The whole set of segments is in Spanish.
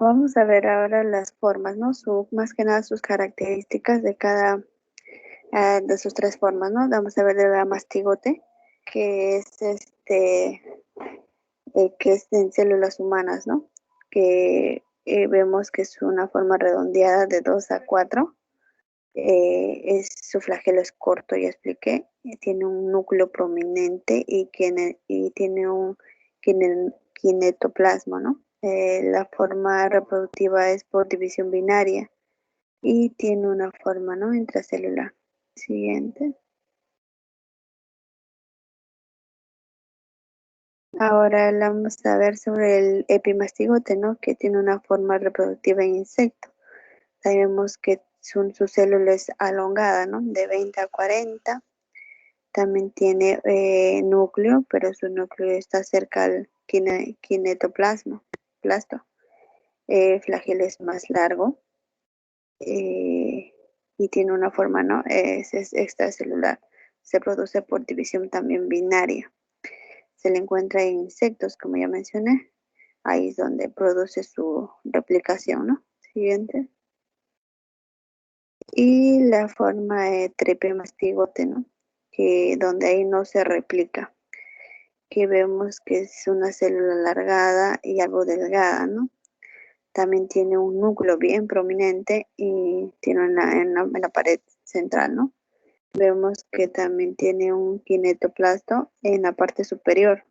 Vamos a ver ahora las formas, ¿no? Más que nada sus características de cada de sus tres formas, ¿no? Vamos a ver de la mastigote, que es que es en células humanas, ¿no? Que vemos que es una forma redondeada de 2 a 4. Su flagelo es corto, ya expliqué. Tiene un núcleo prominente y tiene un kinetoplasma, ¿no? La forma reproductiva es por división binaria y tiene una forma, ¿no? Intracelular. Siguiente. Ahora vamos a ver sobre el epimastigote, ¿no? Que tiene una forma reproductiva en insecto. Ahí vemos que su célula es alongada, ¿no? De 20 a 40. También tiene núcleo, pero su núcleo está cerca al kinetoplasma. Plasto. Flagelo es más largo y tiene una forma, ¿no? Es extracelular. Se produce por división también binaria. Se le encuentra en insectos, como ya mencioné. Ahí es donde produce su replicación, ¿no? Siguiente. Y la forma trepimastigote, ¿no? Que donde ahí no se replica. Que vemos que es una célula alargada y algo delgada, ¿no? También tiene un núcleo bien prominente y tiene en la pared central, ¿no? Vemos que también tiene un kinetoplasto en la parte superior,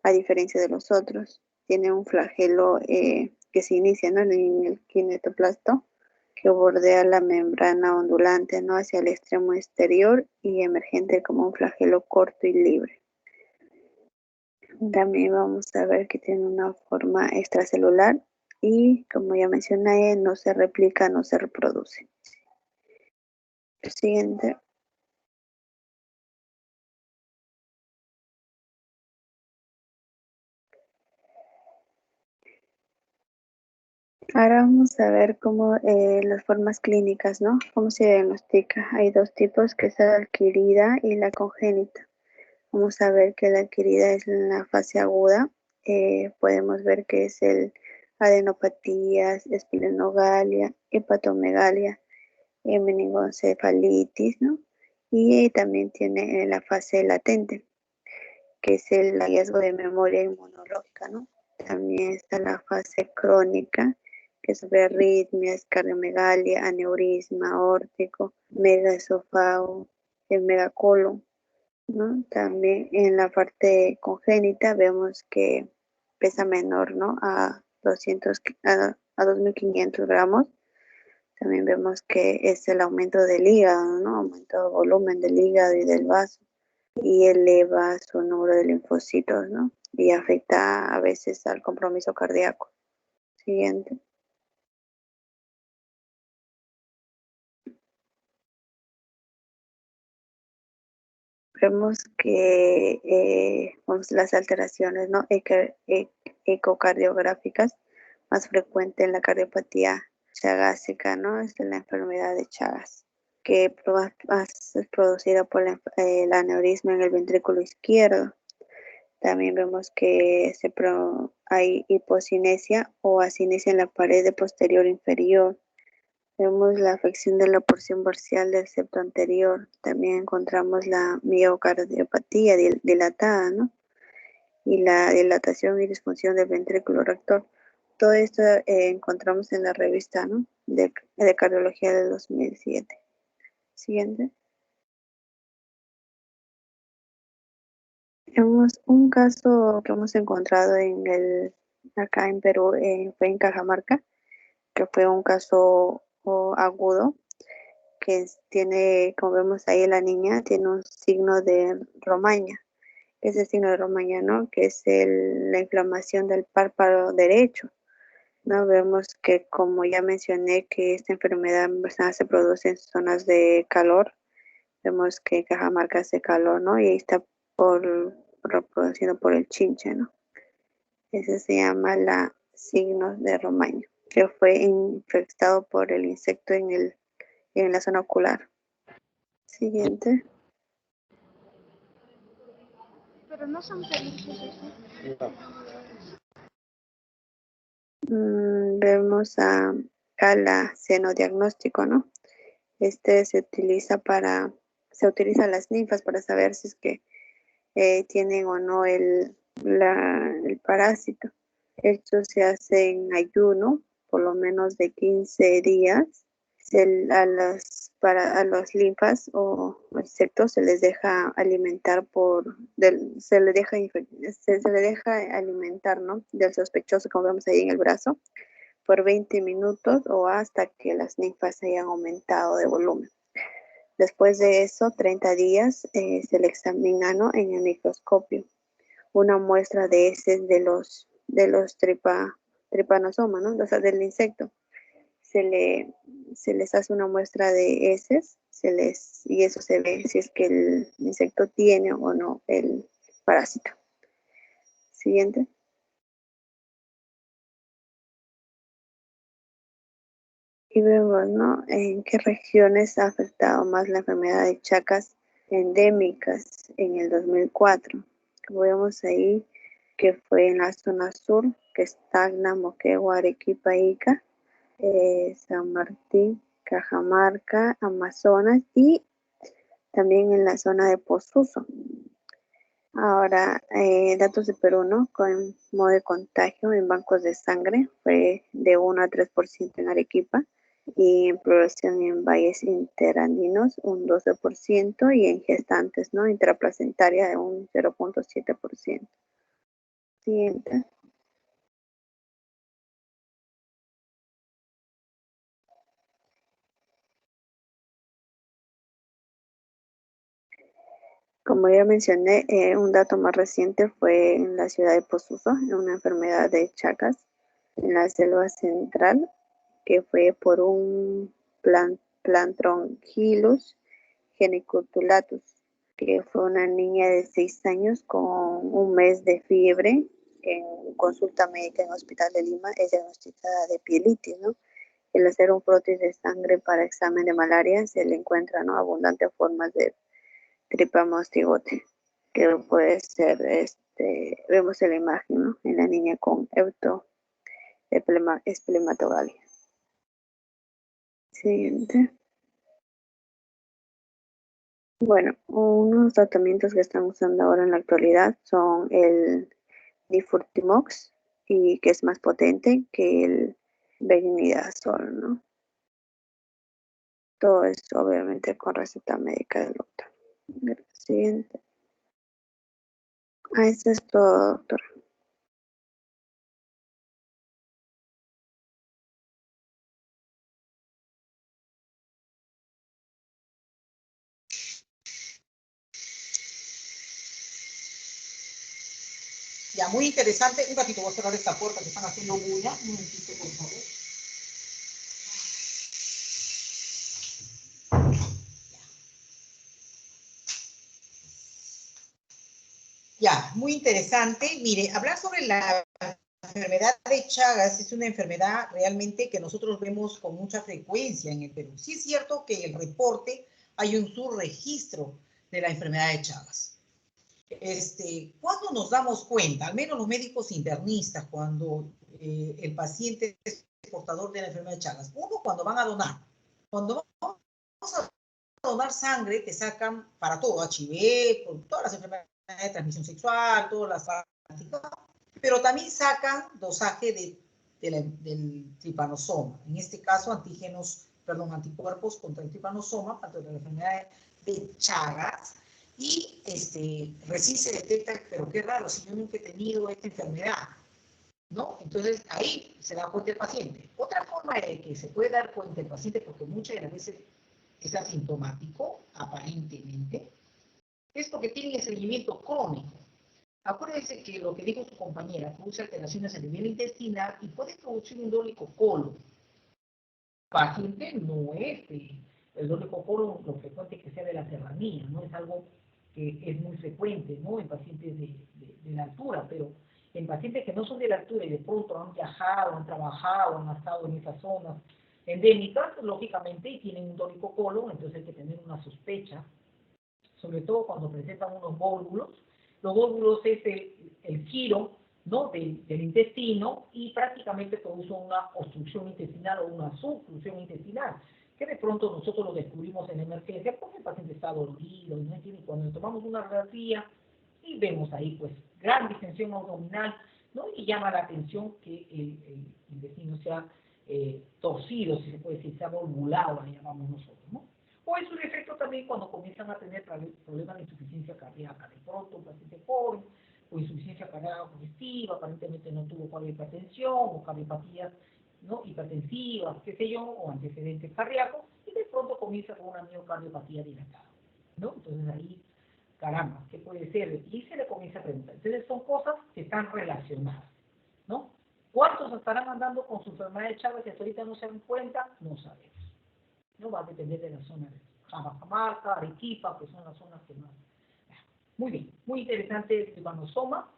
a diferencia de los otros. Tiene un flagelo que se inicia, ¿no? En el kinetoplasto, que bordea la membrana ondulante, ¿no? Hacia el extremo exterior y emergente como un flagelo corto y libre. También vamos a ver que tiene una forma extracelular y, como ya mencioné, no se replica, no se reproduce. El siguiente. Ahora vamos a ver cómo las formas clínicas, ¿no? ¿Cómo se diagnostica? Hay dos tipos, que es la adquirida y la congénita. Vamos a ver que la adquirida es en la fase aguda. Podemos ver que es el adenopatías, esplenomegalia, hepatomegalia, meningoencefalitis, ¿no? Y también tiene la fase latente, que es el hallazgo de memoria inmunológica, ¿no? También está la fase crónica, que es sobre arritmias, cardiomegalia, aneurisma aórtico, megaesófago, el megacolon, ¿no? También en la parte congénita vemos que pesa menor, ¿no? A 2.500 gramos. También vemos que es el aumento del hígado, ¿no? Aumento del volumen del hígado y del vaso y eleva su número de linfocitos, ¿no? Y afecta a veces al compromiso cardíaco. Siguiente. Vemos que vamos las alteraciones, ¿no? Ecocardiográficas más frecuente en la cardiopatía chagásica, ¿no? Es la enfermedad de Chagas, que es producida por el aneurisma en el ventrículo izquierdo. También vemos que hay hipocinesia o asinesia en la pared posterior inferior. Vemos la afección de la porción parcial del septo anterior. También encontramos la miocardiopatía dilatada, ¿no? Y la dilatación y disfunción del ventrículo rector. Todo esto encontramos en la revista, ¿no? de cardiología del 2007. Siguiente. Tenemos un caso que hemos encontrado acá en Perú, fue en Cajamarca, que fue un caso agudo, que tiene, como vemos ahí la niña, tiene un signo de romaña. Ese signo de romaña, ¿no? Que es la inflamación del párpado derecho, ¿no? Vemos que, como ya mencioné, que esta enfermedad se produce en zonas de calor. Vemos que Cajamarca hace calor, ¿no? Y ahí está reproducido por el chinche, ¿no? Ese se llama la signos de romaña, que fue infectado por el insecto en la zona ocular. Siguiente. Pero no son felices, ¿sí? vemos acá la senodiagnóstico, ¿no? Se utiliza las ninfas para saber si es que tienen o no el parásito. Esto se hace en ayuno, por lo menos de 15 días. A los linfas o insectos se les deja alimentar se le deja alimentar, ¿no? Del sospechoso, como vemos ahí en el brazo, por 20 minutos o hasta que las ninfas hayan aumentado de volumen. Después de eso, 30 días, se le examina, ¿no? En el microscopio una muestra de heces de los tripanosoma, ¿no? O sea, del insecto. Se les hace una muestra de heces, y eso se ve si es que el insecto tiene o no el parásito. Siguiente. Y vemos, ¿no? En qué regiones ha afectado más la enfermedad de Chagas endémicas en el 2004. Vemos ahí que fue en la zona sur, que es Tacna, Moquegua, Arequipa, Ica, San Martín, Cajamarca, Amazonas y también en la zona de Posuso. Ahora, datos de Perú, ¿no? Con modo de contagio en bancos de sangre fue de 1 a 3% en Arequipa, y en población en valles interandinos un 12% y en gestantes, ¿no? Intraplacentaria de un 0.7%. Siguiente. Como ya mencioné, un dato más reciente fue en la ciudad de Posuso, en una enfermedad de Chagas en la selva central, que fue por un Plantronchilus geniculatatus, que fue una niña de 6 años con un mes de fiebre. En consulta médica en el Hospital de Lima es diagnosticada de pielitis, ¿no? El hacer un prótesis de sangre para examen de malaria se le encuentra, ¿no? Abundantes formas de tripamostigote, que puede ser, vemos en la imagen, ¿no? En la niña con esplomatogalia. Siguiente. Bueno, unos tratamientos que están usando ahora en la actualidad son el Difurtimox, y que es más potente que el Benidazol, ¿no? Todo esto obviamente con receta médica del doctor. Siguiente. Eso es todo, doctor. Ya, muy interesante. Un ratito voy a cerrar esta puerta que están haciendo bulla. Un momentito, por favor. Ya, muy interesante. Mire, hablar sobre la enfermedad de Chagas es una enfermedad realmente que nosotros vemos con mucha frecuencia en el Perú. Sí es cierto que el reporte hay un subregistro de la enfermedad de Chagas. ¿Cuándo nos damos cuenta, al menos los médicos internistas, cuando el paciente es portador de la enfermedad de Chagas? Uno, cuando van a donar. Cuando vamos a donar sangre, te sacan para todo, HIV, por todas las enfermedades de transmisión sexual, todas las prácticas, pero también sacan dosaje del tripanosoma. En este caso, anticuerpos contra el tripanosoma, contra la enfermedad de Chagas. Y recién se detecta, pero qué raro, si yo nunca he tenido esta enfermedad, ¿no? Entonces ahí se da cuenta el paciente. Otra forma de que se puede dar cuenta el paciente, porque muchas de las veces es asintomático, aparentemente, es porque tiene seguimiento crónico. Acuérdense que lo que dijo su compañera, produce alteraciones a nivel intestinal y puede producir un dólico colon. Paciente no es el dólico colon lo frecuente que sea de la serranía, no es algo que es muy frecuente, ¿no? En pacientes de la altura, pero en pacientes que no son de la altura y de pronto han viajado, han trabajado, han estado en esas zonas endémicas, lógicamente, y tienen un dólico colon, entonces hay que tener una sospecha, sobre todo cuando presentan unos vólvulos. Los vólvulos es el giro ¿no? del intestino y prácticamente produce una obstrucción intestinal o una subclusión intestinal, que de pronto nosotros lo descubrimos en emergencia porque el paciente está dolorido y no entiende. Cuando tomamos una radiografía y vemos ahí pues gran distensión abdominal, ¿no? Y llama la atención que el intestino sea torcido, si se puede decir, sea volvulado, le llamamos nosotros, ¿no? O es un efecto también cuando comienzan a tener problemas de insuficiencia cardíaca. De pronto un paciente joven o insuficiencia cardíaca congestiva, aparentemente no tuvo cuadro de hipertensión o cardiopatías, ¿no? hipertensivas, qué sé yo, o antecedentes cardíacos, y de pronto comienza con una miocardiopatía dilatada, ¿no? Entonces ahí, caramba, ¿qué puede ser? Y se le comienza a preguntar. Entonces son cosas que están relacionadas, ¿no? ¿Cuántos estarán andando con su enfermedad de Chagas que hasta ahorita no se dan cuenta? No sabemos. No va a depender de la zona de Cajamarca, Arequipa, que son las zonas que más. Muy bien, muy interesante el vanosoma,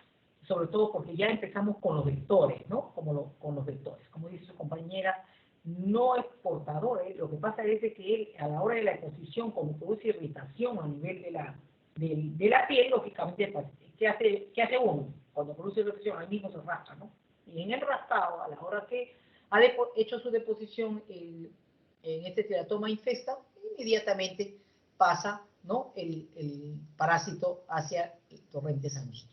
sobre todo porque ya empezamos con los vectores, ¿no? Con los vectores. Como dice su compañera, no es portador, ¿eh? Lo que pasa es que él, a la hora de la exposición, como produce irritación a nivel de la piel, lógicamente, ¿qué hace uno? Cuando produce irritación, ahí mismo se rasca, ¿no? Y en el raspado, a la hora que ha hecho su deposición en este teratoma infesta, inmediatamente pasa, ¿no? el parásito hacia el torrente sanguíneo.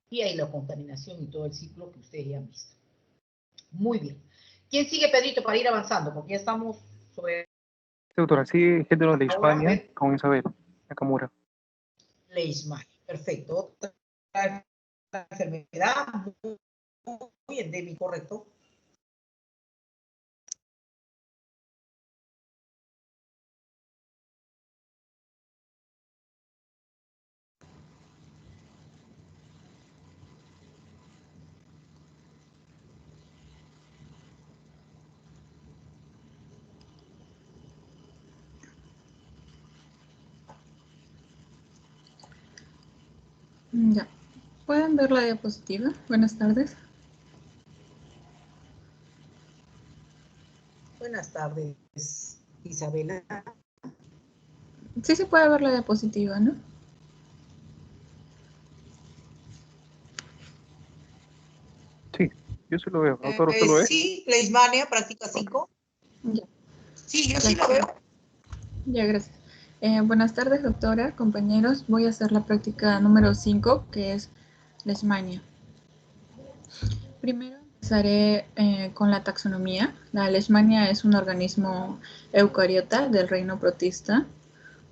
Y ahí la contaminación y todo el ciclo que ustedes ya han visto. Muy bien. ¿Quién sigue, Pedrito, para ir avanzando? Porque ya estamos sobre... Doctora, sí, género de Ahora, Hispania con Isabel Nakamura. Leishman. Perfecto. Otra enfermedad muy endémica, correcto. Ya. ¿Pueden ver la diapositiva? Buenas tardes. Buenas tardes, Isabela. Sí se puede ver la diapositiva, ¿no? Sí, yo sí lo veo. ¿Doctor, usted lo ve? Sí, Leishmania, práctica 5. Ya. Sí, yo sí lo veo. Ya, gracias. Buenas tardes, doctora, compañeros. Voy a hacer la práctica número 5, que es Leishmania. Primero empezaré con la taxonomía. La Leishmania es un organismo eucariota del reino protista,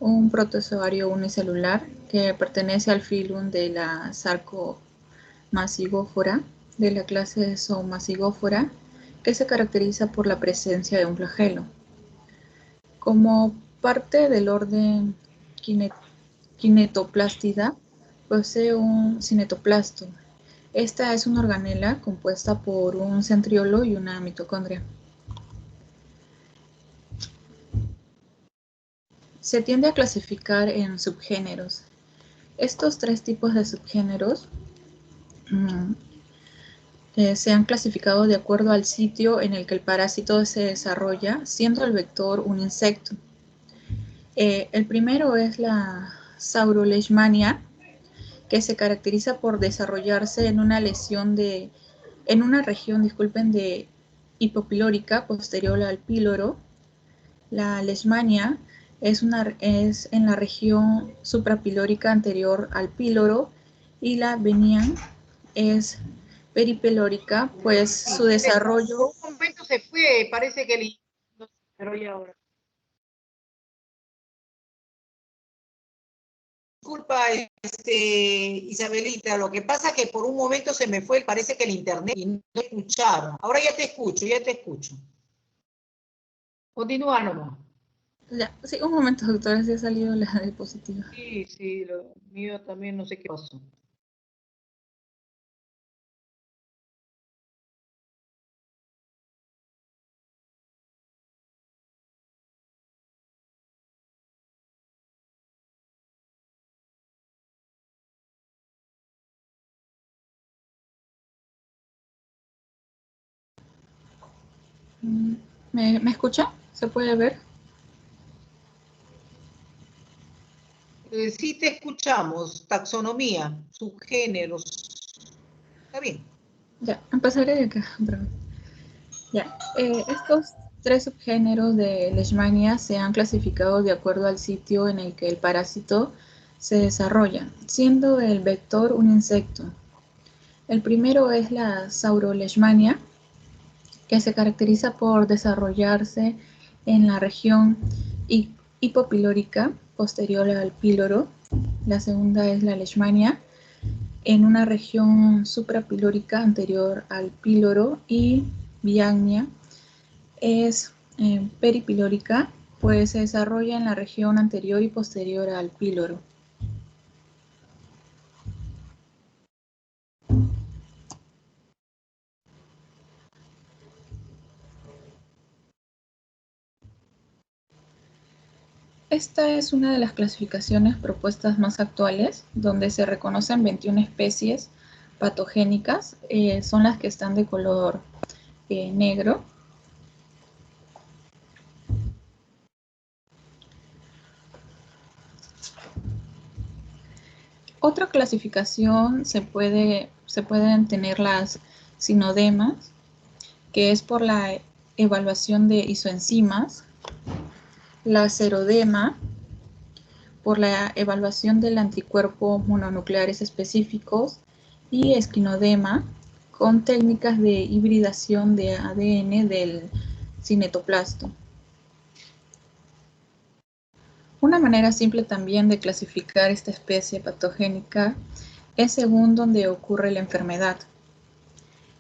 un protozoario unicelular que pertenece al filum de la Sarcomazigófora, de la clase Zoomazigófora, que se caracteriza por la presencia de un flagelo. Como parte del orden Kinetoplastida, posee un cinetoplasto. Esta es una organela compuesta por un centriolo y una mitocondria. Se tiende a clasificar en subgéneros. Estos tres tipos de subgéneros se han clasificado de acuerdo al sitio en el que el parásito se desarrolla, siendo el vector un insecto. El primero es la Sauroleishmania, que se caracteriza por desarrollarse en una región de hipopilórica posterior al píloro. La leishmania es en la región suprapilórica anterior al píloro, y la Benian es peripilórica, pues su desarrollo... Por un momento se fue, parece que el... No sé, pero ya ahora. Disculpa, Isabelita, lo que pasa es que por un momento se me fue, parece que el internet y no escuchaba. Ahora ya te escucho, ya te escucho. Continúa nomás. Ya, sí, un momento, doctora, si ha salido la diapositiva. Sí, sí, lo mío también no sé qué pasó. ¿Me escucha? ¿Se puede ver? Sí te escuchamos, taxonomía, subgéneros. Está bien. Ya, empezaré de acá. Ya, estos 3 subgéneros de Leishmania se han clasificado de acuerdo al sitio en el que el parásito se desarrolla, siendo el vector un insecto. El primero es la Sauroleishmania, que se caracteriza por desarrollarse en la región hipopilórica posterior al píloro. La segunda es la Leishmania, en una región suprapilórica anterior al píloro, y Viagnia es peripilórica, pues se desarrolla en la región anterior y posterior al píloro. Esta es una de las clasificaciones propuestas más actuales, donde se reconocen 21 especies patogénicas, son las que están de color negro. Otra clasificación se pueden tener las sinodemas, que es por la evaluación de isoenzimas, la serodema, por la evaluación del anticuerpo mononucleares específicos, y esquinodema, con técnicas de hibridación de ADN del cinetoplasto. Una manera simple también de clasificar esta especie patogénica es según donde ocurre la enfermedad.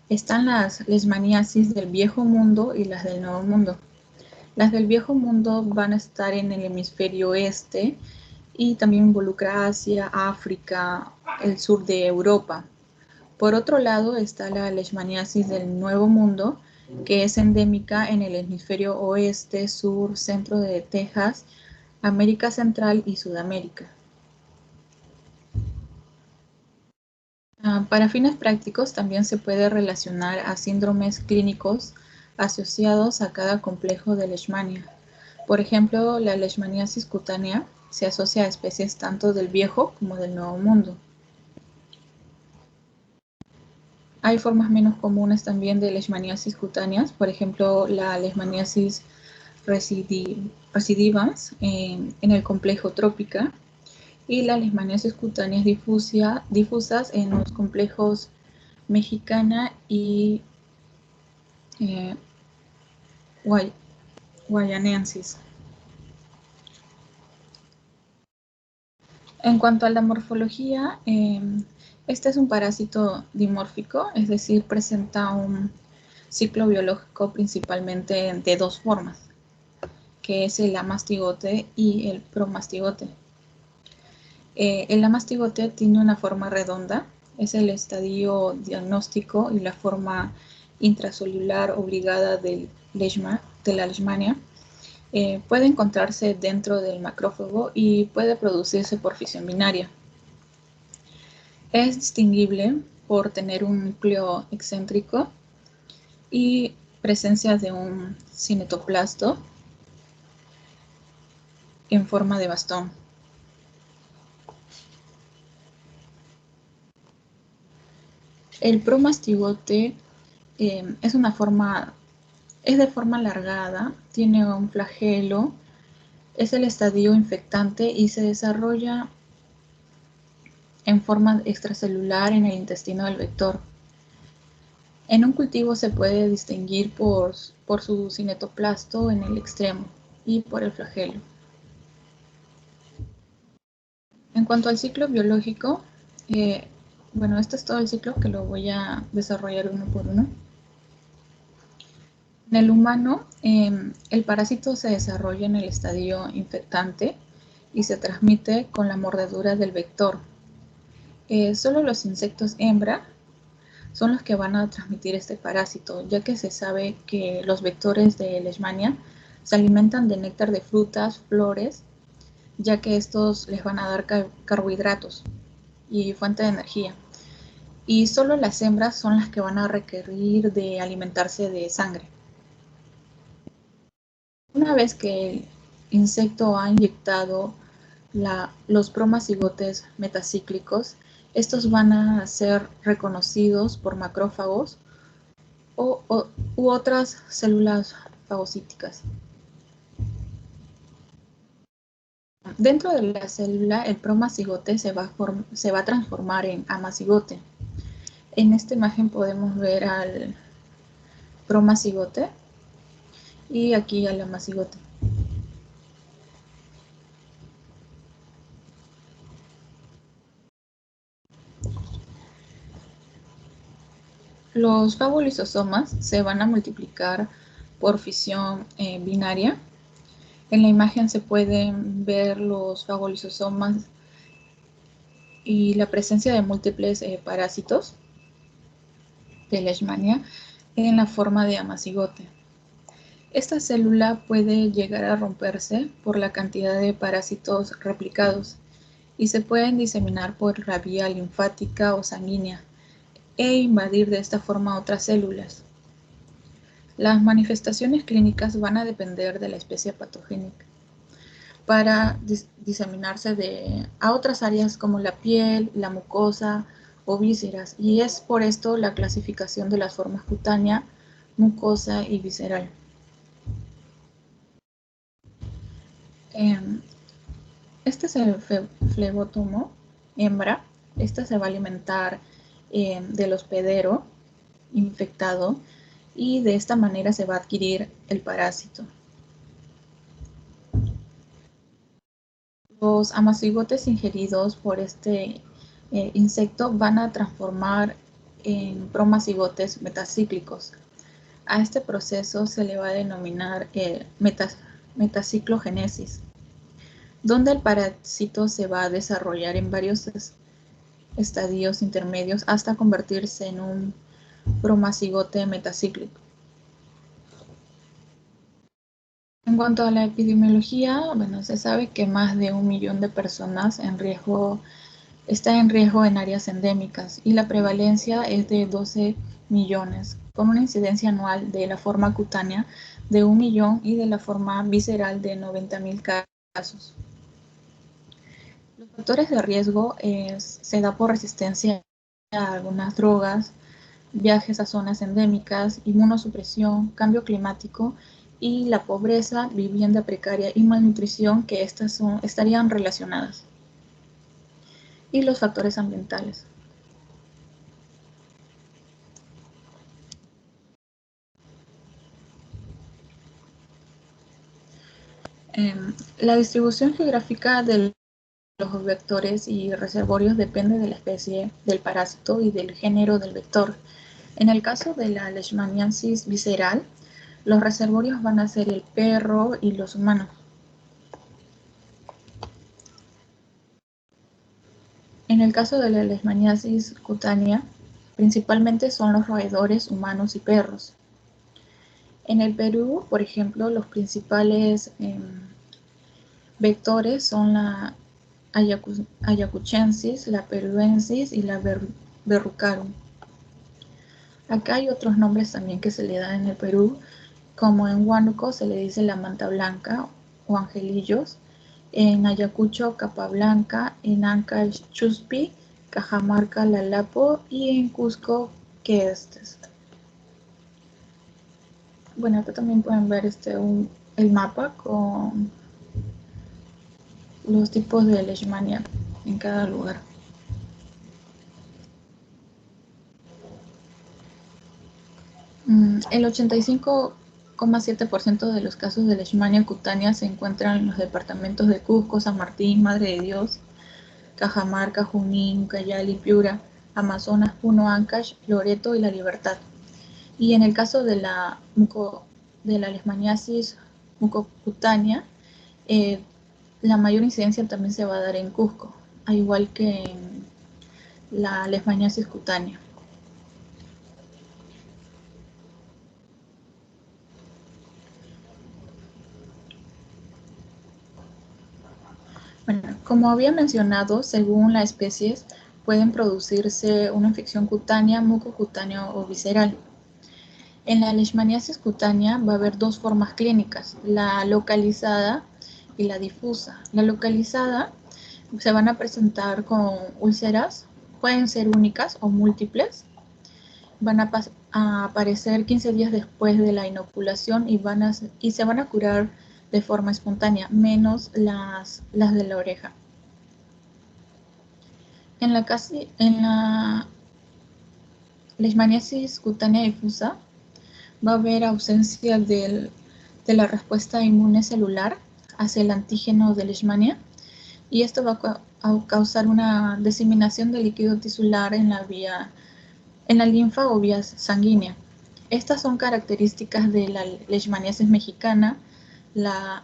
Están las leishmaniasis del Viejo Mundo y las del Nuevo Mundo. Las del Viejo Mundo van a estar en el hemisferio oeste y también involucra Asia, África, el sur de Europa. Por otro lado está la leishmaniasis del Nuevo Mundo, que es endémica en el hemisferio oeste, sur, centro de Texas, América Central y Sudamérica. Para fines prácticos también se puede relacionar a síndromes clínicos asociados a cada complejo de leishmania. Por ejemplo, la leishmaniasis cutánea se asocia a especies tanto del Viejo como del Nuevo Mundo. Hay formas menos comunes también de leishmaniasis cutáneas, por ejemplo, la leishmaniasis recidivans en el complejo trópica, y las leishmaniasis cutáneas difusas en los complejos mexicana y guayanensis. En cuanto a la morfología, este es un parásito dimórfico, es decir, presenta un ciclo biológico principalmente de 2 formas, que es el amastigote y el promastigote. El amastigote tiene una forma redonda, es el estadio diagnóstico y la forma intracelular obligada de la leishmania. Puede encontrarse dentro del macrófago y puede producirse por fisión binaria. Es distinguible por tener un núcleo excéntrico y presencia de un cinetoplasto en forma de bastón. El promastigote es de forma alargada, tiene un flagelo, es el estadio infectante y se desarrolla en forma extracelular en el intestino del vector. En un cultivo se puede distinguir por su cinetoplasto en el extremo y por el flagelo. En cuanto al ciclo biológico, bueno, este es todo el ciclo que lo voy a desarrollar uno por uno. En el humano, el parásito se desarrolla en el estadio infectante y se transmite con la mordedura del vector. Solo los insectos hembra son los que van a transmitir este parásito, ya que se sabe que los vectores de leishmania se alimentan de néctar de frutas, flores, ya que estos les van a dar carbohidratos y fuente de energía. Y solo las hembras son las que van a requerir de alimentarse de sangre. Una vez que el insecto ha inyectado los promastigotes metacíclicos Estos van a ser reconocidos por macrófagos u otras células fagocíticas. Dentro de la célula, el promacigote se va a transformar en amacigote. En esta imagen podemos ver al promacigote y aquí al amacigote. Los fagolisosomas se van a multiplicar por fisión binaria. En la imagen se pueden ver los fagolisosomas y la presencia de múltiples parásitos de Leishmania en la forma de amacigote. Esta célula puede llegar a romperse por la cantidad de parásitos replicados y se pueden diseminar por la vía linfática o sanguínea e invadir de esta forma otras células. Las manifestaciones clínicas van a depender de la especie patogénica para diseminarse a otras áreas como la piel, la mucosa o vísceras, y es por esto la clasificación de las formas cutánea, mucosa y visceral. Este es el flebotomo hembra. Esta se va a alimentar del hospedero infectado y de esta manera se va a adquirir el parásito. Los amacigotes ingeridos por este insecto van a transformar en promacigotes metacíclicos. A este proceso se le va a denominar metaciclogénesis, donde el parásito se va a desarrollar en varios estadios intermedios hasta convertirse en un promacigote metacíclico. En cuanto a la epidemiología, bueno, se sabe que más de 1 millón de personas está en riesgo en áreas endémicas y la prevalencia es de 12 millones, con una incidencia anual de la forma cutánea de 1 millón y de la forma visceral de 90.000 casos. Los factores de riesgo se da por resistencia a algunas drogas, viajes a zonas endémicas, inmunosupresión, cambio climático y la pobreza, vivienda precaria y malnutrición, que estas estarían relacionadas. Y los factores ambientales. La distribución geográfica de los vectores y reservorios depende de la especie del parásito y del género del vector. En el caso de la leishmaniasis visceral, los reservorios van a ser el perro y los humanos. En el caso de la leishmaniasis cutánea, principalmente son los roedores humanos y perros. En el Perú, por ejemplo, los principales vectores son la ayacuchensis, la peruensis y la verrucarum. Acá hay otros nombres también que se le dan en el Perú, como en Huánuco se le dice la manta blanca o angelillos, en Ayacucho capa blanca, en Ancash chuspi, Cajamarca lalapo y en Cusco questes. Bueno, acá también pueden ver el mapa con los tipos de leishmania en cada lugar. El 85,7% de los casos de leishmania cutánea se encuentran en los departamentos de Cusco, San Martín, Madre de Dios, Cajamarca, Junín, Ucayali, Piura, Amazonas, Puno, Ancash, Loreto y La Libertad. Y en el caso de la leishmaniasis mucocutánea, la mayor incidencia también se va a dar en Cusco, al igual que en la leishmaniasis cutánea. Bueno, como había mencionado, según las especies, pueden producirse una infección cutánea, mucocutánea o visceral. En la leishmaniasis cutánea va a haber dos formas clínicas, la localizada y la difusa. La localizada se van a presentar con úlceras pueden ser únicas o múltiples. Van a aparecer 15 días después de la inoculación y se van a curar de forma espontánea, menos las de la oreja. En la leishmaniasis cutánea difusa va a haber ausencia de la respuesta inmune celular hacia el antígeno de leishmania, y esto va a causar una diseminación de líquido tisular en la linfa o vía sanguínea. Estas son características de la leishmaniasis mexicana, la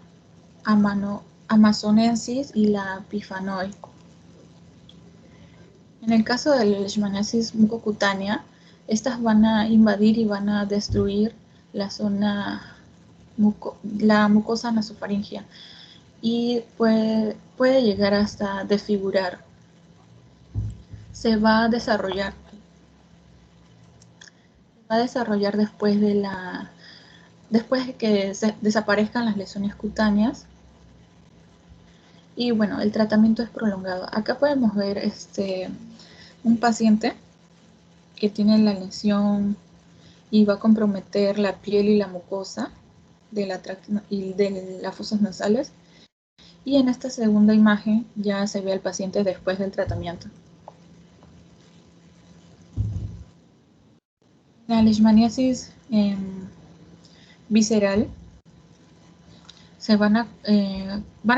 amazonensis y la pifanoid. En el caso de la leishmaniasis mucocutánea, estas van a invadir y van a destruir la mucosa nasofaringea y puede llegar hasta desfigurar. Se va a desarrollar después de que desaparezcan las lesiones cutáneas. Y bueno, el tratamiento es prolongado. Acá podemos ver un paciente que tiene la lesión y va a comprometer la piel y la mucosa de las fosas nasales. Y en esta segunda imagen ya se ve al paciente después del tratamiento. La leishmaniasis visceral se van a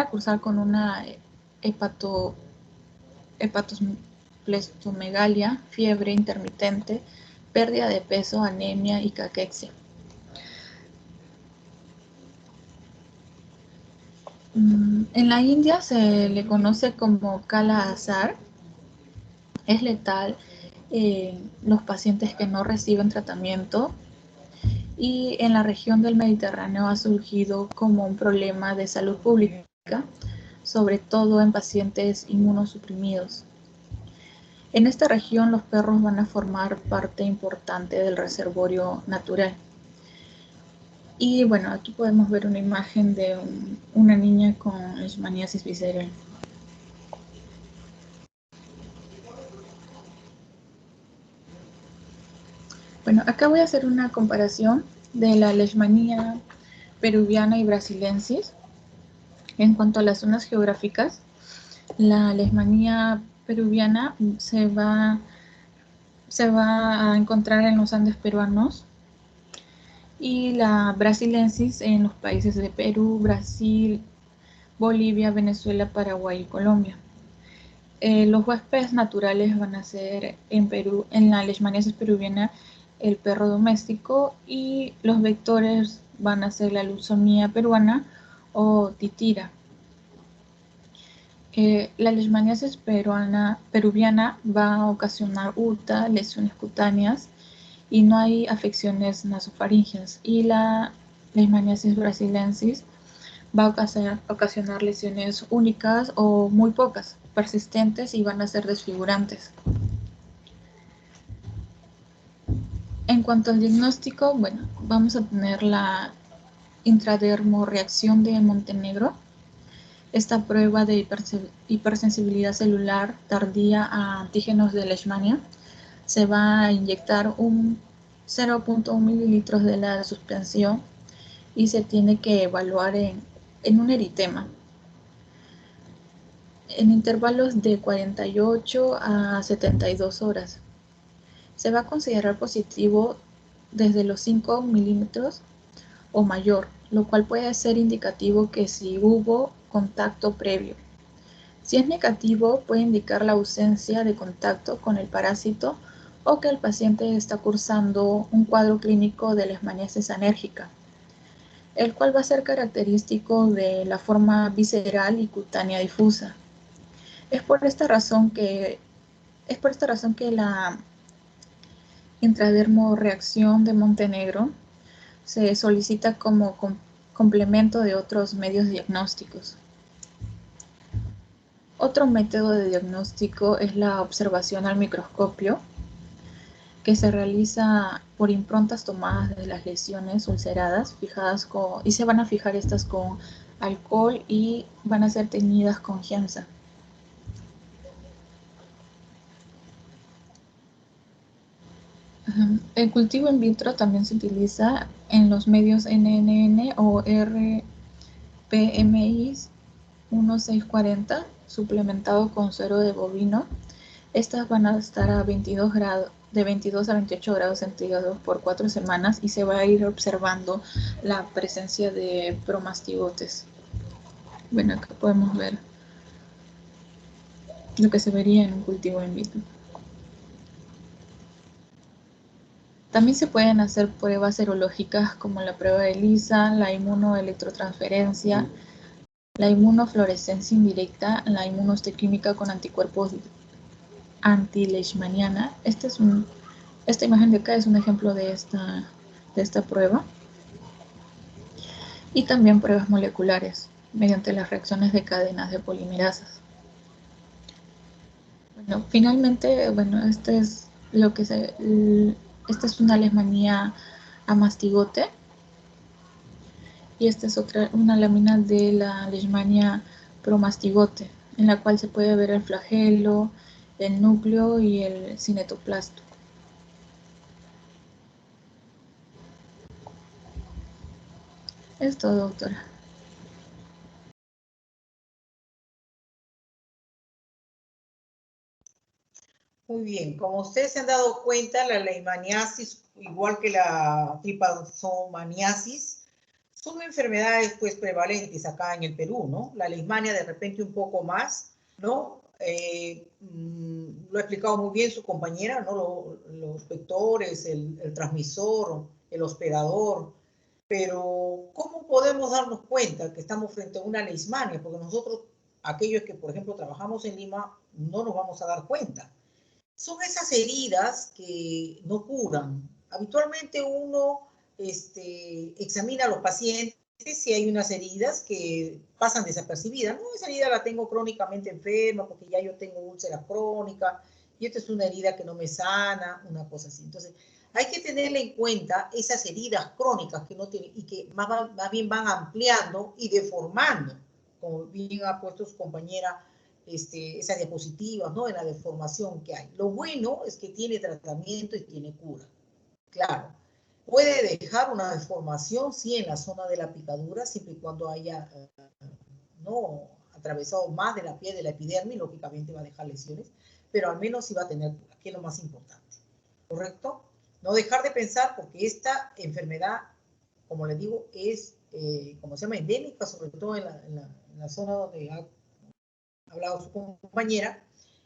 cursar con una hepatosplenomegalia, fiebre intermitente, pérdida de peso, anemia y caquexia. En la India se le conoce como Kala Azar. Es letal en los pacientes que no reciben tratamiento, y en la región del Mediterráneo ha surgido como un problema de salud pública, sobre todo en pacientes inmunosuprimidos. En esta región los perros van a formar parte importante del reservorio natural. Y bueno, aquí podemos ver una imagen de una niña con leishmaniasis visceral. Bueno, acá voy a hacer una comparación de la leishmanía peruviana y brasilensis. En cuanto a las zonas geográficas, la leishmanía peruviana se va a encontrar en los Andes peruanos, y la brasilensis en los países de Perú, Brasil, Bolivia, Venezuela, Paraguay y Colombia. Los huéspedes naturales van a ser en la leishmaniasis peruviana, el perro doméstico, y los vectores van a ser la leucemia peruana o titira. La leishmaniasis peruviana va a ocasionar urta, lesiones cutáneas, y no hay afecciones nasofaríngeas. Y la leishmaniasis brasilensis va a ocasionar lesiones únicas o muy pocas, persistentes, y van a ser desfigurantes. En cuanto al diagnóstico, bueno, vamos a tener la intradermoreacción de Montenegro. Esta prueba de hipersensibilidad celular tardía a antígenos de leishmania. Se va a inyectar 0.1 mililitros de la suspensión y se tiene que evaluar en un eritema en intervalos de 48 a 72 horas. Se va a considerar positivo desde los 5 milímetros o mayor, lo cual puede ser indicativo que si hubo contacto previo. Si es negativo, puede indicar la ausencia de contacto con el parásito o que el paciente está cursando un cuadro clínico de leishmaniasis anérgica, el cual va a ser característico de la forma visceral y cutánea difusa. Es por esta razón que la intradermoreacción de Montenegro se solicita como complemento de otros medios diagnósticos. Otro método de diagnóstico es la observación al microscopio, que se realiza por improntas tomadas de las lesiones ulceradas, y se van a fijar estas con alcohol y van a ser teñidas con giemsa. El cultivo in vitro también se utiliza en los medios NNN o RPMI 1640 suplementado con suero de bovino. Estas van a estar a 22 grados, de 22 a 28 grados centígrados por 4 semanas y se va a ir observando la presencia de promastigotes. Bueno, acá podemos ver lo que se vería en un cultivo in vitro. También se pueden hacer pruebas serológicas como la prueba de ELISA, la inmunoelectrotransferencia, la inmunofluorescencia indirecta, la inmunohistoquímica con anticuerpos anti-leishmaniana. Esta imagen de acá es un ejemplo de esta prueba. Y también pruebas moleculares mediante las reacciones de cadenas de polimerasas. Bueno, finalmente, bueno, esta es una leishmanía a mastigote. Y esta es una lámina de la leishmania promastigote, en la cual se puede ver el flagelo, el núcleo y el cinetoplasto. Es todo, doctora. Muy bien, como ustedes se han dado cuenta, la leishmaniasis, igual que la trypanosomaniasis, son enfermedades pues prevalentes acá en el Perú, ¿no? La leishmania de repente un poco más, ¿no? Lo ha explicado muy bien su compañera, ¿no? Los vectores, el transmisor, el hospedador, pero ¿cómo podemos darnos cuenta que estamos frente a una leishmania? Porque nosotros, aquellos que por ejemplo trabajamos en Lima, no nos vamos a dar cuenta. Son esas heridas que no curan. Habitualmente uno examina a los pacientes si hay unas heridas que pasan desapercibidas. No, esa herida la tengo crónicamente enferma porque ya yo tengo úlcera crónica y esta es una herida que no me sana, una cosa así. Entonces, hay que tenerle en cuenta esas heridas crónicas que no tienen y que más bien van ampliando y deformando, como bien ha puesto su compañera esas diapositivas, ¿no? En la deformación que hay. Lo bueno es que tiene tratamiento y tiene cura. Claro, puede dejar una deformación, sí, en la zona de la picadura, siempre y cuando haya no atravesado más de la piel de la epidermis, lógicamente va a dejar lesiones, pero al menos sí va a tener cura, que es lo más importante. ¿Correcto? No dejar de pensar porque esta enfermedad, como les digo, es, como se llama, endémica, sobre todo en la zona donde ha hablado su compañera,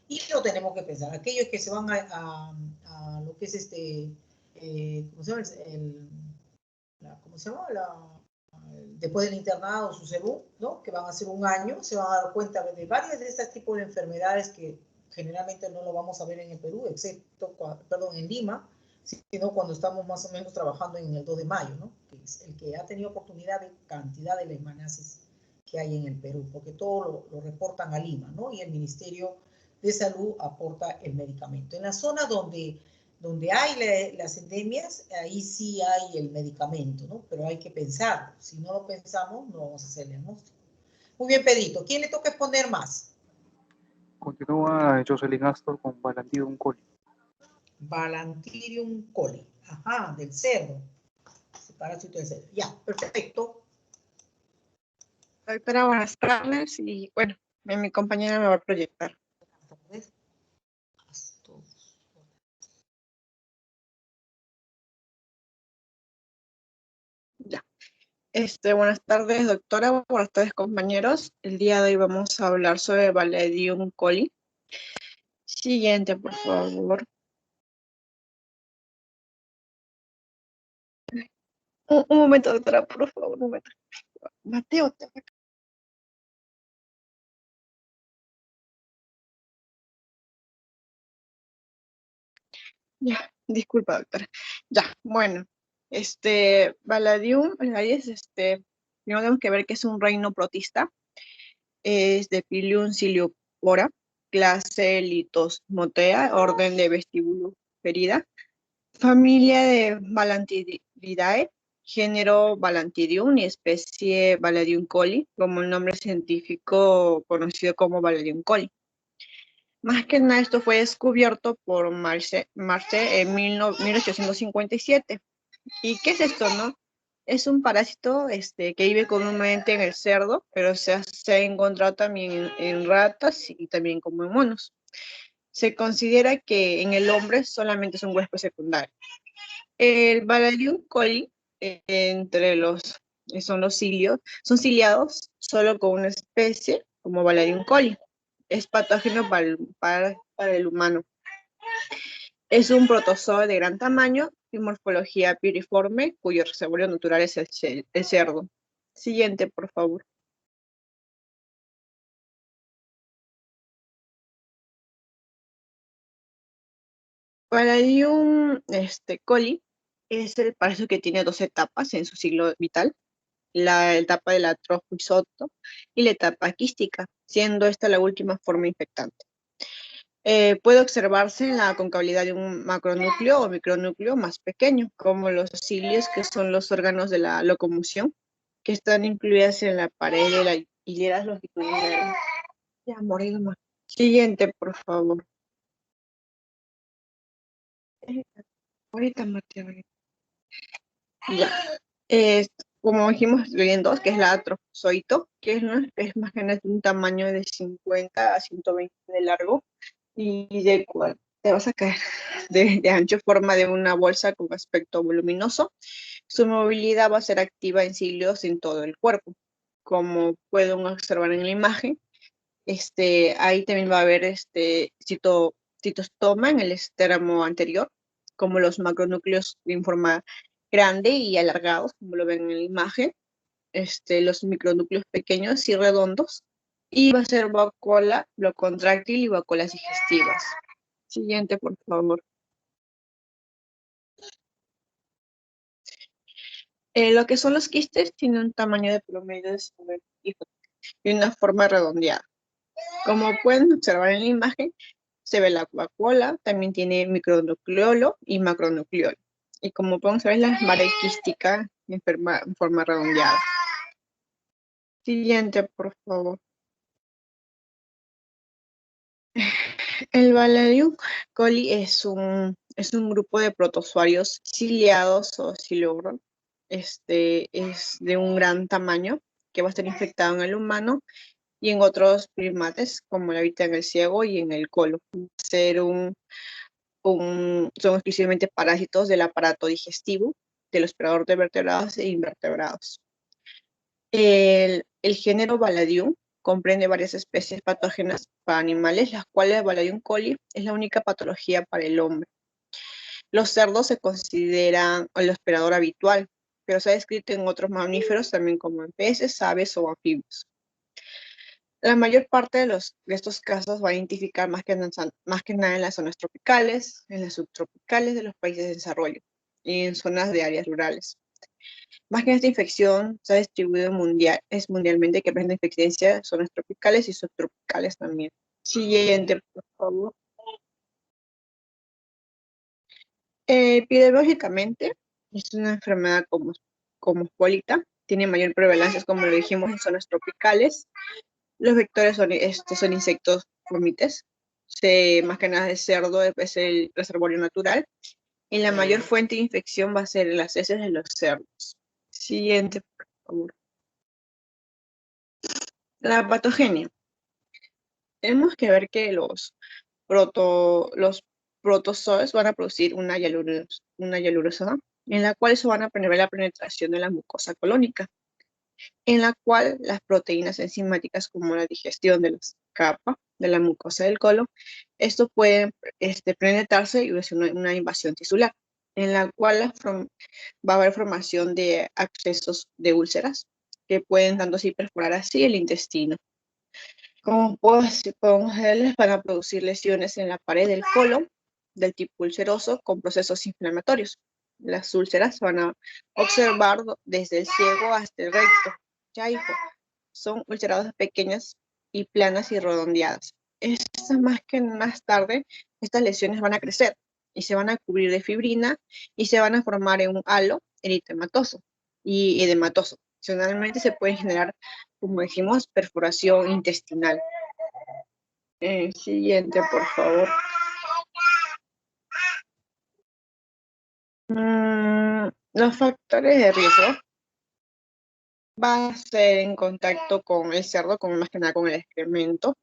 y lo tenemos que pensar. Aquellos que se van a lo que es ¿cómo se llama? ¿Cómo se llama? Después del internado, su CEBU, ¿no? Que van a hacer un año, se van a dar cuenta de varias de estos tipos de enfermedades que generalmente no lo vamos a ver en el Perú, excepto, en Lima, sino cuando estamos más o menos trabajando en el 2 de mayo, ¿no? Que es el que ha tenido oportunidad de cantidad de leishmaniasis que hay en el Perú, porque todo lo reportan a Lima, ¿no? Y el Ministerio de Salud aporta el medicamento. En la zona donde hay las endemias, ahí sí hay el medicamento, ¿no? Pero hay que pensarlo. Si no lo pensamos, no vamos a hacer el diagnóstico. Muy bien, Pedrito. ¿Quién le toca exponer más? Continúa Jocelyn Astor con Balantidium coli. Balantidium coli. Ajá, del cerdo. Parásito del cerdo. Ya, perfecto. Doctora, buenas tardes. Y bueno, mi compañera me va a proyectar. Ya. Buenas tardes, doctora. Buenas tardes, compañeros. El día de hoy vamos a hablar sobre Balantidium coli. Siguiente, por favor. Un momento, doctora, por favor, un momento. Mateo, te va a... Ya, disculpa, doctora. Ya, bueno. Balantidium, primero tenemos que ver que es un reino protista. Es de Psyllium ciliopora, clase Lithosmotea, orden de Vestibuloferida, familia de Balantididae, género Balantidium y especie Balantidium coli, como el nombre científico conocido como Balantidium coli. Más que nada esto fue descubierto por Marce en 1857. ¿Y qué es esto, no? Es un parásito que vive comúnmente en el cerdo, pero se ha encontrado también en ratas y también como en monos. Se considera que en el hombre solamente es un huésped secundario. El Balayium coli, son los cilios, son ciliados solo con una especie como Balayium coli. Es patógeno para el humano. Es un protozoo de gran tamaño y morfología piriforme, cuyo reservorio natural es el cerdo. Siguiente, por favor. Palladium coli es el parásito que tiene dos etapas en su ciclo vital, la etapa de la trofizoto y la etapa quística, siendo esta la última forma infectante. Puede observarse en la concavidad de un macronúcleo o micronúcleo más pequeño, como los cilios, que son los órganos de la locomoción, que están incluidas en la pared de las hileras longitudinales. Ya, morir más. Siguiente, por favor. Ahorita, Martín. Ya. Como dijimos, en dos, que es la atrozoito, que es más o menos de un tamaño de 50 a 120 de largo y de cual te vas a caer de ancho, forma de una bolsa con aspecto voluminoso. Su movilidad va a ser activa en cilios en todo el cuerpo. Como pueden observar en la imagen, ahí también va a haber citostoma en el estermo anterior, como los macronúcleos en forma grande y alargados, como lo ven en la imagen, los micronúcleos pequeños y redondos, y va a ser vacuola, blocontráctil y vacuolas digestivas. Siguiente, por favor. Lo que son los quistes tienen un tamaño de promedio de 50 y una forma redondeada. Como pueden observar en la imagen, se ve la vacuola, también tiene micronucleolo y macronucleolo. Y como pueden ver, la pared quística en forma redondeada. Siguiente, por favor. El Balayium coli es un grupo de protozoarios ciliados o cilioros. Es de un gran tamaño que va a estar infectado en el humano y en otros primates, como la habita en el ciego y en el colo. Son exclusivamente parásitos del aparato digestivo, del hospedador de vertebrados e invertebrados. El género Balayium comprende varias especies patógenas para animales, las cuales Balayium coli es la única patología para el hombre. Los cerdos se consideran el hospedador habitual, pero se ha descrito en otros mamíferos también como en peces, aves o anfibios. La mayor parte de estos casos va a identificar más que nada en las zonas tropicales, en las subtropicales de los países de desarrollo y en zonas de áreas rurales. Más que esta infección se ha distribuido mundialmente, que presenta infección en zonas tropicales y subtropicales también. Siguiente, por favor. Epidemiológicamente, es una enfermedad cosmopolita, tiene mayor prevalencia, como lo dijimos, en zonas tropicales. Los vectores son insectos fomites, más que nada de cerdo, es el reservorio natural. Y la mayor fuente de infección va a ser en las heces de los cerdos. Siguiente, por favor. La patogenia. Tenemos que ver que los protozoos van a producir una hialuronasa, en la cual se van a prever la penetración de la mucosa colónica, en la cual las proteínas enzimáticas, como la digestión de las capas de la mucosa del colon, esto puede penetrarse y hacer una invasión tisular, en la cual va a haber formación de accesos de úlceras que pueden tanto así perforar así el intestino. Como podemos ver, van a producir lesiones en la pared del colon del tipo ulceroso con procesos inflamatorios. Las úlceras se van a observar desde el ciego hasta el recto. Ya, hijo, son ulceradas pequeñas y planas y redondeadas. Más tarde, estas lesiones van a crecer y se van a cubrir de fibrina y se van a formar en un halo eritematoso y edematoso. Adicionalmente se puede generar, como dijimos, perforación intestinal. Siguiente, por favor. Los factores de riesgo van a ser en contacto con el cerdo, más que nada con el excremento.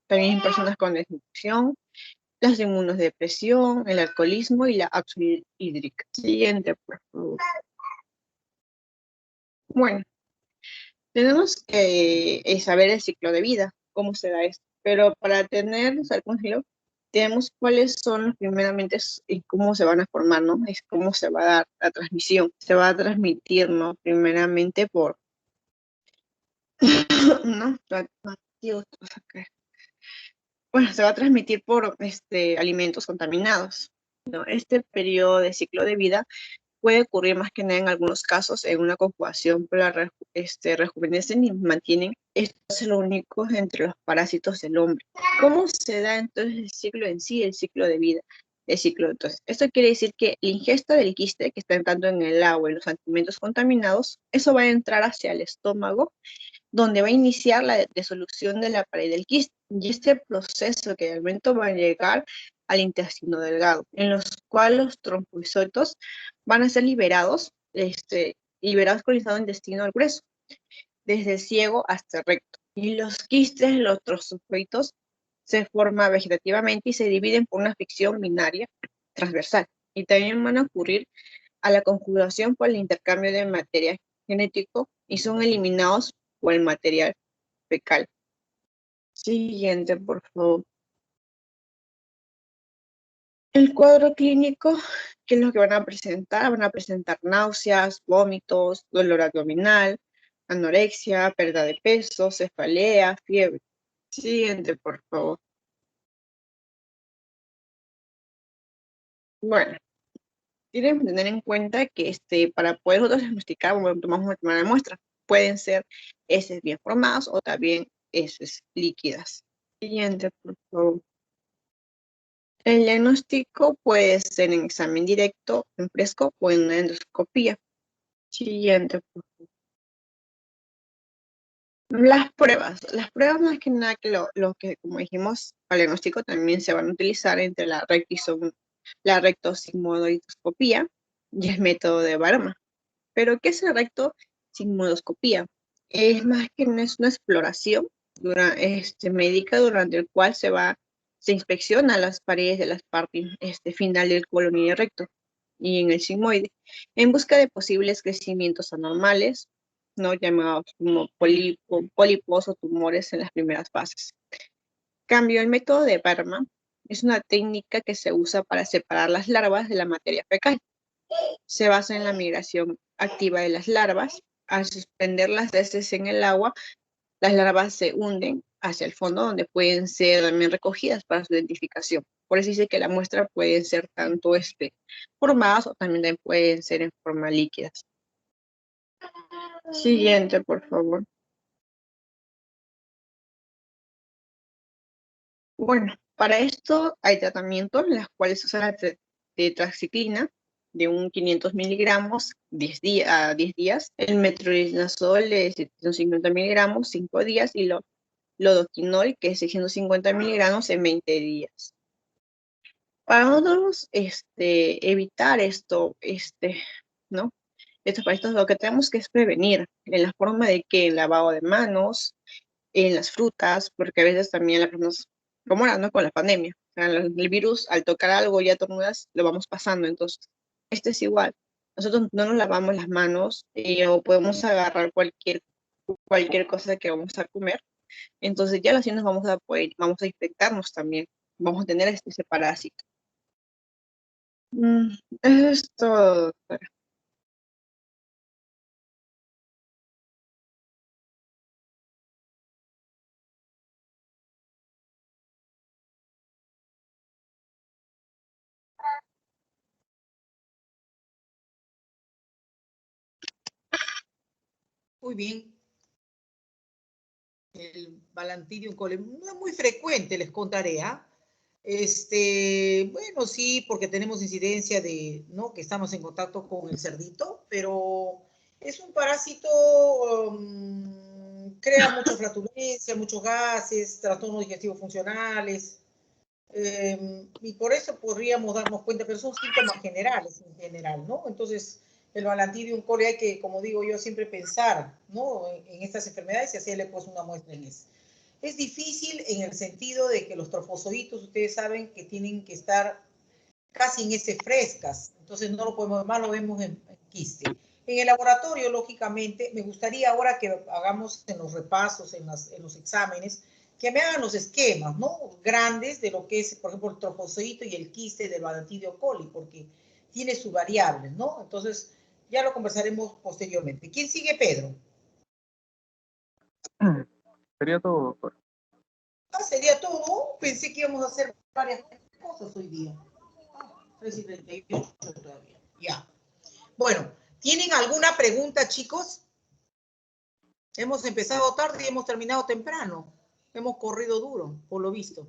También personas con desnutrición, las inmunodepresión, el alcoholismo y la absorción hídrica. Siguiente, por favor. Bueno, tenemos que saber el ciclo de vida, cómo se da esto. Pero para tener algún hilo, tenemos cuáles son primeramente y cómo se van a formar, ¿no? Es cómo se va a dar la transmisión. Se va a transmitir, ¿no? Primeramente por, ¿no? Bueno, se va a transmitir por alimentos contaminados, ¿no? Este periodo de ciclo de vida puede ocurrir más que nada en algunos casos en una conjugación, pero rejuvenecen y mantienen estos lo único entre los parásitos del hombre. ¿Cómo se da entonces el ciclo en sí, el ciclo de vida? El ciclo, entonces, esto quiere decir que la ingesta del quiste que está entrando en el agua y los alimentos contaminados, eso va a entrar hacia el estómago, donde va a iniciar la disolución de la pared del quiste. Y este proceso que de momento va a llegar al intestino delgado, en los cuales los trombocitos van a ser liberados con el estado intestino grueso, desde el ciego hasta el recto. Y los quistes, los trombocitos, se forman vegetativamente y se dividen por una fricción binaria transversal. Y también van a ocurrir a la conjugación por el intercambio de material genético y son eliminados por el material fecal. Siguiente, por favor. El cuadro clínico, ¿qué es lo que van a presentar? Van a presentar náuseas, vómitos, dolor abdominal, anorexia, pérdida de peso, cefalea, fiebre. Siguiente, por favor. Bueno, tienen que tener en cuenta que para poder nosotros diagnosticar, tomamos una primera muestra. Pueden ser heces bien formadas o también heces líquidas. Siguiente, por favor. El diagnóstico puede ser en examen directo, en fresco o en una endoscopía. Siguiente, por favor. Las pruebas más que nada que lo que, como dijimos, para el diagnóstico también se van a utilizar entre la rectosigmoidoscopía y el método de Barama. Pero, ¿qué es la rectosigmoidoscopía? Es más que una exploración médica durante el cual se inspecciona las paredes de las partes final del colon y el recto y en el sigmoide en busca de posibles crecimientos anormales, no llamados como pólipos o tumores en las primeras fases. Cambio, el método de Barama es una técnica que se usa para separar las larvas de la materia fecal. Se basa en la migración activa de las larvas. Al suspender las heces en el agua, las larvas se hunden hacia el fondo, donde pueden ser también recogidas para su identificación. Por eso dice que la muestra puede ser tanto formadas o también pueden ser en forma líquidas. Siguiente, por favor. Bueno, para esto hay tratamientos en los cuales se usa la tetracyclina de un 500 miligramos 10 días, el metronidazol de 750 miligramos 5 días y lodoquinol, que es 650 miligramos en 20 días. Para nosotros evitar esto, ¿no? Para esto lo que tenemos que es prevenir en la forma de que el lavado de manos, en las frutas, porque a veces también las personas, como ahora, ¿no? Con la pandemia, o sea, el virus al tocar algo ya tornudas lo vamos pasando, entonces esto es igual. Nosotros no nos lavamos las manos o podemos agarrar cualquier cosa que vamos a comer, entonces ya así nos vamos a infectarnos también, vamos a tener ese parásito. Eso es todo, doctora. Muy bien. El Balantidium colem no es muy frecuente, les contaré, ¿ah? Bueno, sí, porque tenemos incidencia de, ¿no? Que estamos en contacto con el cerdito, pero es un parásito crea mucha flatulencia, muchos gases, trastornos digestivos funcionales, y por eso podríamos darnos cuenta, pero son síntomas generales en general, ¿no? Entonces, el Balantidium coli hay que, como digo yo, siempre pensar, ¿no? En estas enfermedades y hacerle pues una muestra en eso. Es difícil en el sentido de que los trofozoitos, ustedes saben que tienen que estar casi en heces frescas, entonces no lo podemos ver más, lo vemos en quiste. En el laboratorio, lógicamente, me gustaría ahora que hagamos en los repasos, en los exámenes, que me hagan los esquemas, ¿no? Grandes de lo que es, por ejemplo, el trofozoito y el quiste del Balantidium coli, porque tiene sus variables, ¿no? Entonces, ya lo conversaremos posteriormente. ¿Quién sigue, Pedro? Sería todo, doctor. Ah, sería todo. Pensé que íbamos a hacer varias cosas hoy día. 3:38 todavía. Ya. Bueno, ¿tienen alguna pregunta, chicos? Hemos empezado tarde y hemos terminado temprano. Hemos corrido duro, por lo visto.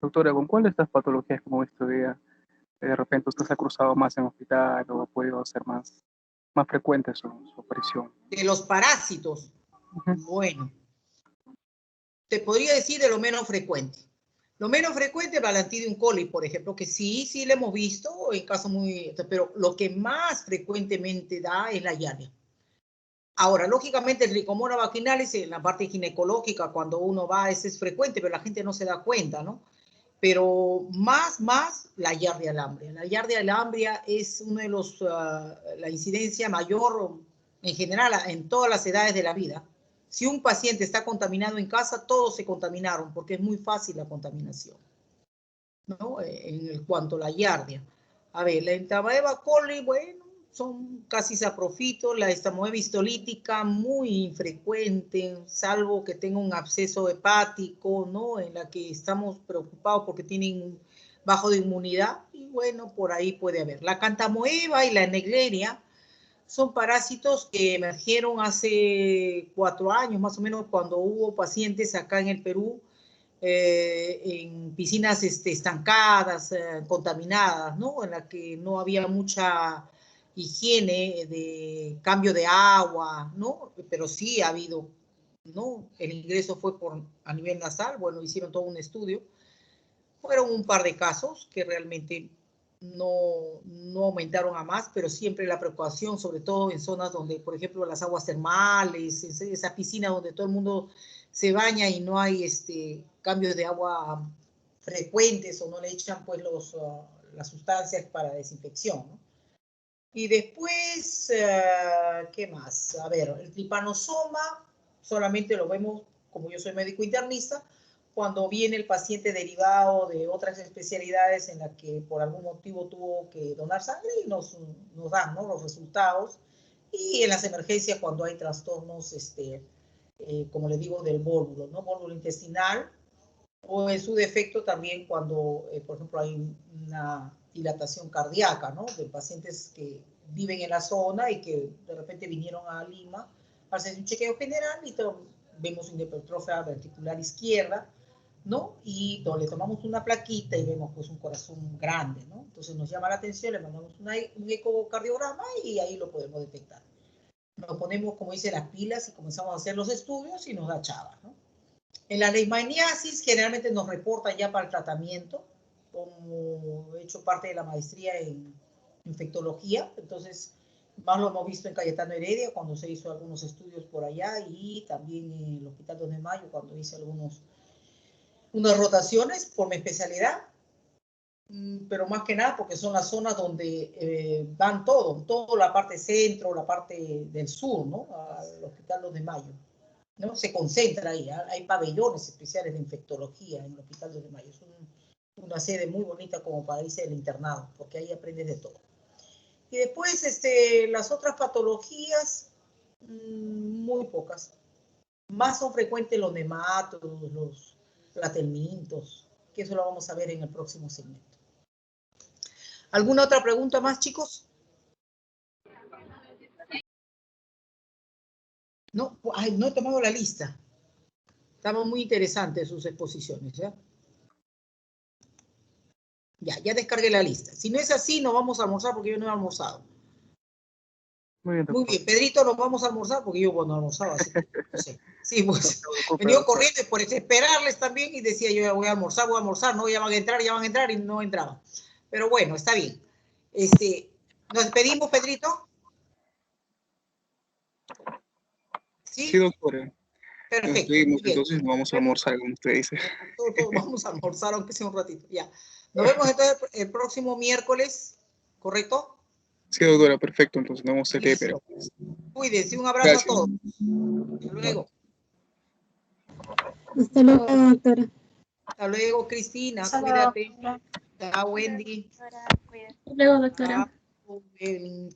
Doctora, ¿con cuál de estas patologías que hemos visto de repente usted se ha cruzado más en hospital o ha podido ser más frecuente su aparición? De los parásitos. Bueno, te podría decir de lo menos frecuente. Lo menos frecuente, Balantidium coli, por ejemplo, que sí lo hemos visto en casos muy... Pero lo que más frecuentemente da es la diarrea. Ahora, lógicamente, el Trichomona vaginalis en la parte ginecológica, cuando uno va, ese es frecuente, pero la gente no se da cuenta, ¿no? Pero más la Giardia lambria. La Giardia lambria es uno de los, la incidencia mayor en general en todas las edades de la vida. Si un paciente está contaminado en casa, todos se contaminaron, porque es muy fácil la contaminación, ¿no? En cuanto a la Giardia. A ver, la Entamoeba coli, bueno, son casi saprofitos, la Estamoeba histolítica muy infrecuente, salvo que tenga un absceso hepático, ¿no? En la que estamos preocupados porque tienen bajo de inmunidad, y bueno, por ahí puede haber. La Cantamoeba y la Negleria son parásitos que emergieron hace 4 años, más o menos, cuando hubo pacientes acá en el Perú, en piscinas estancadas, contaminadas, ¿no? En la que no había mucha higiene de cambio de agua, ¿no? Pero sí ha habido, ¿no? El ingreso fue a nivel nasal, bueno, hicieron todo un estudio. Fueron un par de casos que realmente no aumentaron a más, pero siempre la preocupación, sobre todo en zonas donde, por ejemplo, las aguas termales, esa piscina donde todo el mundo se baña y no hay cambios de agua frecuentes o no le echan pues las sustancias para desinfección, ¿no? Y después, ¿qué más? A ver, el tripanosoma solamente lo vemos, como yo soy médico internista, cuando viene el paciente derivado de otras especialidades en la que por algún motivo tuvo que donar sangre y nos dan, ¿no?, los resultados. Y en las emergencias cuando hay trastornos, como le digo, del vólvulo, ¿no?, vólvulo intestinal, o en su defecto también cuando, por ejemplo, hay una dilatación cardíaca, ¿no?, de pacientes que viven en la zona y que de repente vinieron a Lima para hacer un chequeo general y vemos una hipertrofia ventricular izquierda, ¿no? Y le tomamos una plaquita y vemos pues un corazón grande, ¿no? Entonces nos llama la atención, le mandamos un ecocardiograma y ahí lo podemos detectar. Nos ponemos, como dice, las pilas y comenzamos a hacer los estudios y nos da chava, ¿no? En la leishmaniasis generalmente nos reporta ya para el tratamiento, como he hecho parte de la maestría en infectología, entonces más lo hemos visto en Cayetano Heredia cuando se hizo algunos estudios por allá y también en el Hospital 2 de Mayo cuando hice unas rotaciones por mi especialidad, pero más que nada porque son las zonas donde van toda la parte centro, la parte del sur, ¿no?, al Hospital 2 de Mayo, ¿no? Se concentra ahí, hay pabellones especiales de infectología en el Hospital 2 de Mayo, es una sede muy bonita como para irse del internado, porque ahí aprendes de todo. Y después las otras patologías, muy pocas. Más son frecuentes los nematodos, los platelmintos, que eso lo vamos a ver en el próximo segmento. ¿Alguna otra pregunta más, chicos? No, ay, no he tomado la lista. Estaban muy interesantes sus exposiciones, ¿ya? Ya descargué la lista. Si no es así, no vamos a almorzar porque yo no he almorzado. Muy bien, Muy doctor. bien, Pedrito, nos vamos a almorzar porque yo, bueno, almorzaba, así que no sé. Sí, pues, No se preocupe, venía doctor. corriendo por esperarles también y decía yo, ya voy a almorzar, no, ya van a entrar y no entraban. Pero bueno, está bien. ¿Nos despedimos, Pedrito? Sí, ¿Sí? doctora. Nos Perfecto, despedimos, muy bien. entonces nos vamos a almorzar, como usted dice. Todos vamos a almorzar, aunque sea un ratito, ya. Nos vemos entonces el próximo miércoles, ¿correcto? Sí, doctora, perfecto. Entonces nos vemos el día, pero Listo. Cuídense, un abrazo a gracias. todos. Hasta luego. Hasta luego, doctora. Hasta luego, Cristina, Hasta luego, cuídate. Chao, Wendy. cuídate. Hasta luego, doctora. Chao,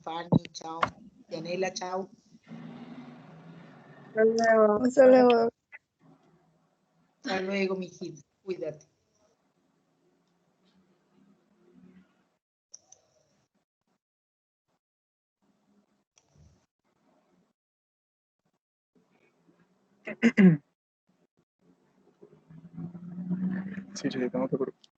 Fanny, chao. Yanela, chao. Hasta luego. Hasta luego. Hasta luego, mijita. Cuídate. Sí, sí, no te preocupes.